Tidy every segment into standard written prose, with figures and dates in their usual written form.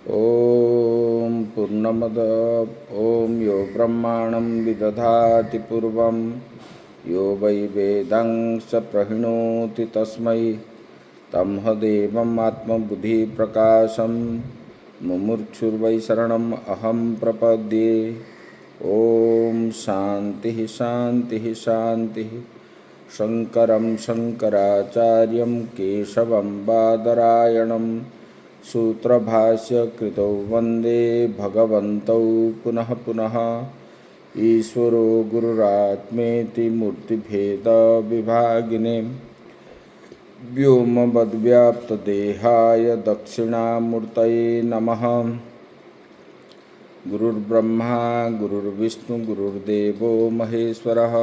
ॐ पूर्णमद ॐ यो ब्रह्माणं विदधाति पूर्वं यो वै वेदांश्च प्रहिणोति तस्मै तमहदेवम् आत्मबुद्धिप्रकाशं मुमुक्षुर्वै शरणम् अहं प्रपद्ये। ॐ शान्तिः शान्तिः शान्तिः। शङ्करं शङ्कराचार्यं केशवं बादरायणं सूत्रभाष्य कृतौ वन्दे भगवन्तौ पुनः पुनः। ईश्वरो गुरुरात्मेति मूर्तिभेद विभागिने व्योमवद्व्याप्तदेहाय दक्षिणामूर्तये नमः। गुरुर्ब्रह्मा गुरुर्विष्णु गुरुर्देवो महेश्वरः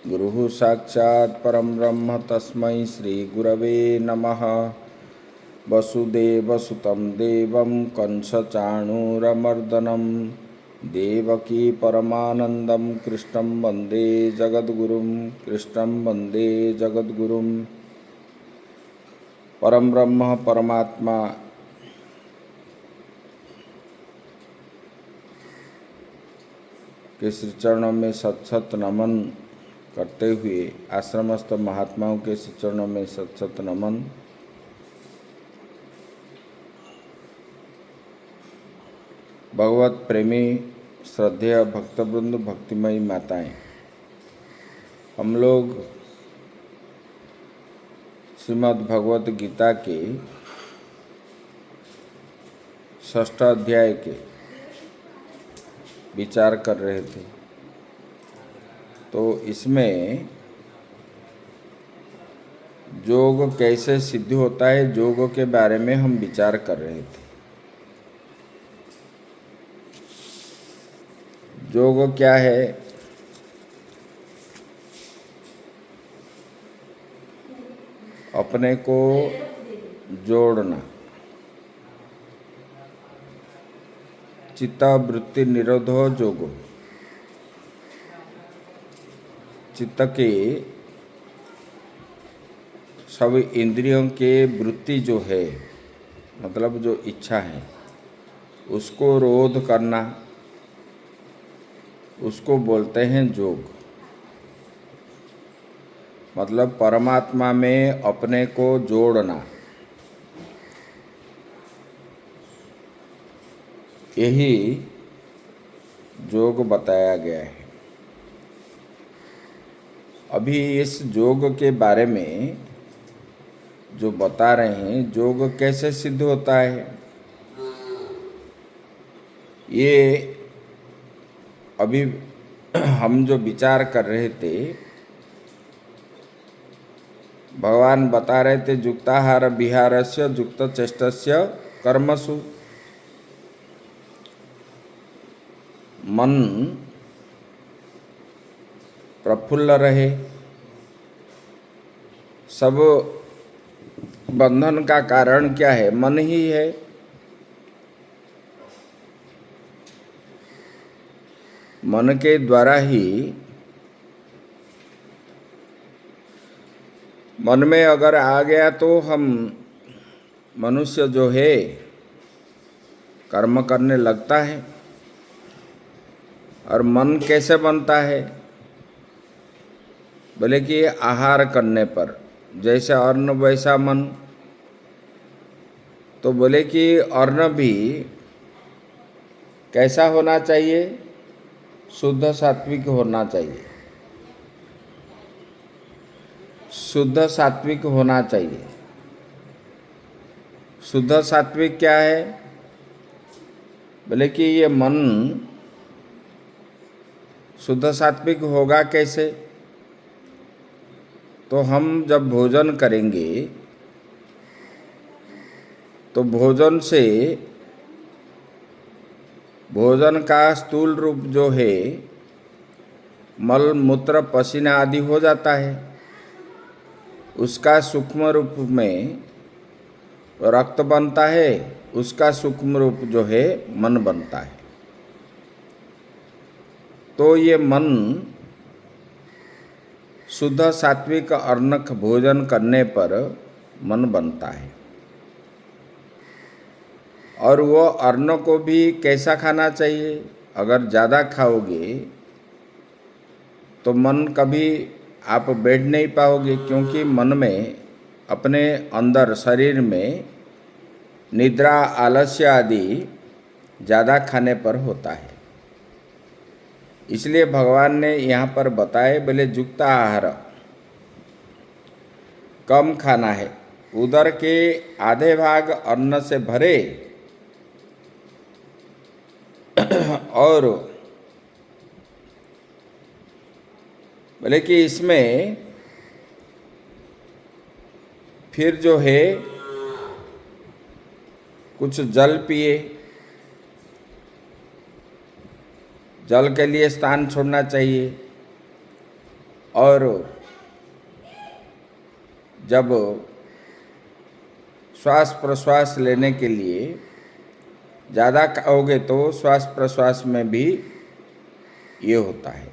गुरुः साक्षात् परं ब्रह्म तस्मै श्रीगुरवे नमः। वसुदेवसुतं देवं कंसचाणूरमर्दनं देवकी परमानन्दं कृष्णं वन्दे जगद्गुरुं परम ब्रह्म परमात्मा के श्री चरणों में सत सत नमन करते हुए आश्रमस्थ महात्माओं के श्री चरणों में सत सत नमन। भगवत प्रेमी श्रद्धेय भक्तवृंद भक्तिमयी माताएं, हम लोग श्रीमद् भगवत गीता के 6ठ अध्याय के विचार कर रहे थे। तो इसमें योग कैसे सिद्ध होता है, योग के बारे में हम विचार कर रहे थे। योग क्या है? अपने को जोड़ना, चित्तवृत्ति निरोधो योगो। चित्त के सब इंद्रियों के वृत्ति जो है, मतलब जो इच्छा है, उसको रोध करना, उसको बोलते हैं योग। मतलब परमात्मा में अपने को जोड़ना, यही योग बताया गया है। अभी इस योग के बारे में जो बता रहे हैं, योग कैसे सिद्ध होता है, ये अभी हम जो विचार कर रहे थे, भगवान बता रहे थे युक्ताहार विहारस्य युक्त चेष्टस्य कर्मसु। मन प्रफुल्ल रहे, सब बंधन का कारण क्या है? मन ही है। मन के द्वारा ही, मन में अगर आ गया तो हम मनुष्य जो है कर्म करने लगता है। और मन कैसे बनता है? बोले कि आहार करने पर, जैसे अन्न वैसा मन। तो बोले कि अन्न भी कैसा होना चाहिए? शुद्ध सात्विक होना चाहिए। शुद्ध सात्विक होना चाहिए। शुद्ध सात्विक क्या है? बोले कि ये मन शुद्ध सात्विक होगा कैसे? तो हम जब भोजन करेंगे तो भोजन से भोजन का स्थूल रूप जो है मल मूत्र पसीना आदि हो जाता है। उसका सूक्ष्म रूप में रक्त बनता है, उसका सूक्ष्म रूप जो है मन बनता है। तो ये मन शुद्ध सात्विक अर्नक भोजन करने पर मन बनता है। और वो अन्न को भी कैसा खाना चाहिए? अगर ज़्यादा खाओगे तो मन कभी आप बैठ नहीं पाओगे, क्योंकि मन में अपने अंदर शरीर में निद्रा आलस्य आदि ज़्यादा खाने पर होता है। इसलिए भगवान ने यहाँ पर बताए, बोले युक्त आहार कम खाना है, उदर के आधे भाग अन्न से भरे और बोले कि इसमें फिर जो है कुछ जल पिए, जल के लिए स्थान छोड़ना चाहिए, और जब श्वास प्रश्वास लेने के लिए ज़्यादा खाओगे तो श्वास प्रश्वास में भी ये होता है,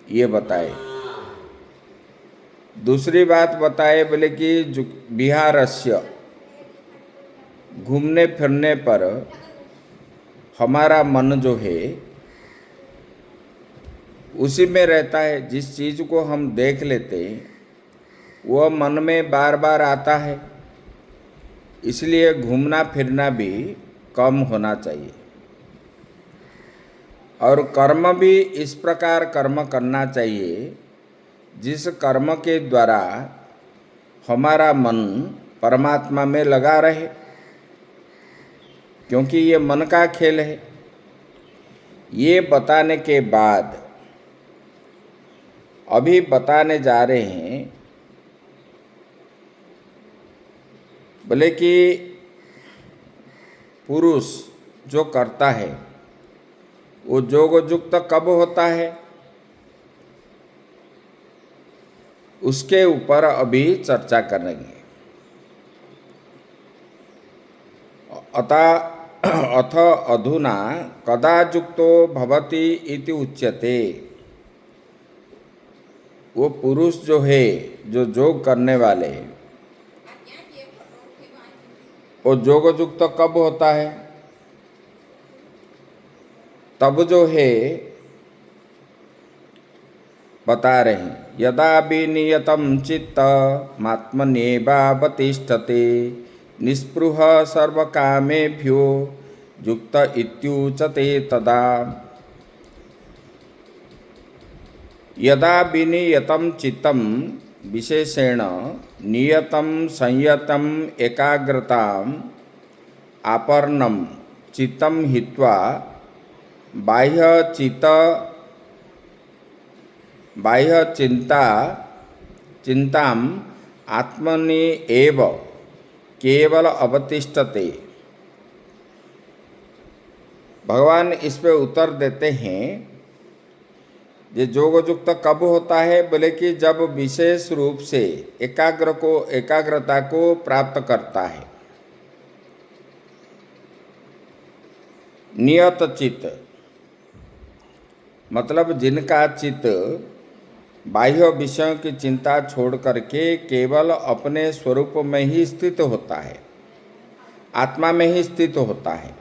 ये बताए। दूसरी बात बताए, बोले कि विहारस्य घूमने फिरने पर हमारा मन जो है उसी में रहता है। जिस चीज़ को हम देख लेते वह मन में बार बार आता है, इसलिए घूमना फिरना भी कम होना चाहिए। और कर्म भी इस प्रकार कर्म करना चाहिए जिस कर्म के द्वारा हमारा मन परमात्मा में लगा रहे, क्योंकि ये मन का खेल है। ये बताने के बाद अभी बताने जा रहे हैं, बोले कि पुरुष जो करता है वो जोगयुक्त कब होता है, उसके ऊपर अभी चर्चा करेंगे। अथ अधुना कदा युक्तो भवति इति उच्यते। वो पुरुष जो है, जो योग करने वाले, वो योगयुक्त कब होता है? तब जो है बता रहे हैं, यदा विनियतं चित्तमात्मन्येवावतिष्ठते निस्पृह सर्वकामेभ्यो युक्त इत्युच्यते तदा। यदा विनियतं चित्तं विशेषेण नियतं संयतं एकाग्रताम् आपन्नं चित्तं हित्वा बाह्य चिंताम आत्मनि एव केवल अवतिष्ठते। भगवान इस पे उत्तर देते हैं, ये योगयुक्त कब होता है? बोले कि जब विशेष रूप से एकाग्रता को प्राप्त करता है। नियत चित्त मतलब जिनका चित्त बाह्य विषयों की चिंता छोड़ करके केवल अपने स्वरूप में ही स्थित होता है, आत्मा में ही स्थित होता है।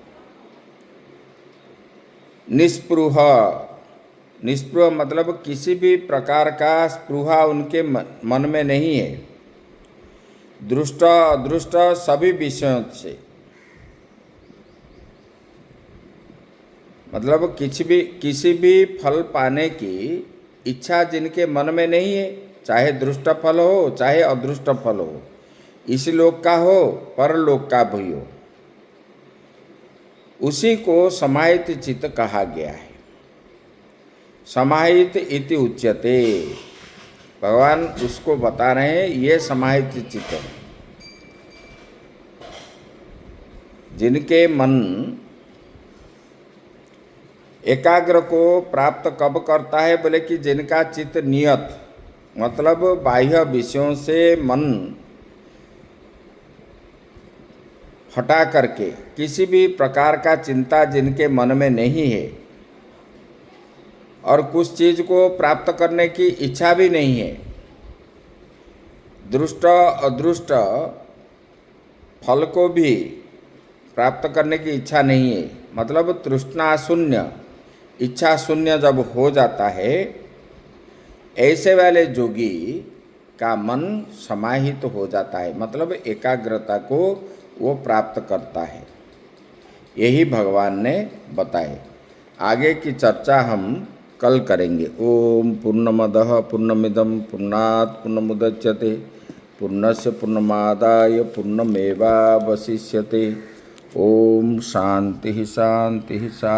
निस्पृह मतलब किसी भी प्रकार का स्पृहा उनके मन में नहीं है, दृष्ट अदृष्ट सभी विषयों से, मतलब किसी भी फल पाने की इच्छा जिनके मन में नहीं है, चाहे दृष्ट फल हो चाहे अदृष्ट फल हो, इस लोक का हो परलोक का भी हो, उसी को समाहित चित्त कहा गया है। समाहित इति उच्यते, भगवान उसको बता रहे हैं, ये समाहित चित्त है। जिनके मन एकाग्र को प्राप्त कब करता है? बोले कि जिनका चित्त नियत मतलब बाह्य विषयों से मन हटा करके किसी भी प्रकार का चिंता जिनके मन में नहीं है और कुछ चीज को प्राप्त करने की इच्छा भी नहीं है, दृष्ट अदृष्ट फल को भी प्राप्त करने की इच्छा नहीं है, मतलब तृष्णा शून्य, इच्छा शून्य जब हो जाता है, ऐसे वाले जोगी का मन समाहित हो जाता है, मतलब एकाग्रता को वो प्राप्त करता है। यही भगवान ने बताए। आगे की चर्चा हम कल करेंगे। ओम पूर्णमदः पूर्णमिदं पूर्णात् पूर्णमुदच्यते पूर्णस्य पूर्णमादाय पूर्णमेवावशिष्यते। ओम शांति शांति शांति।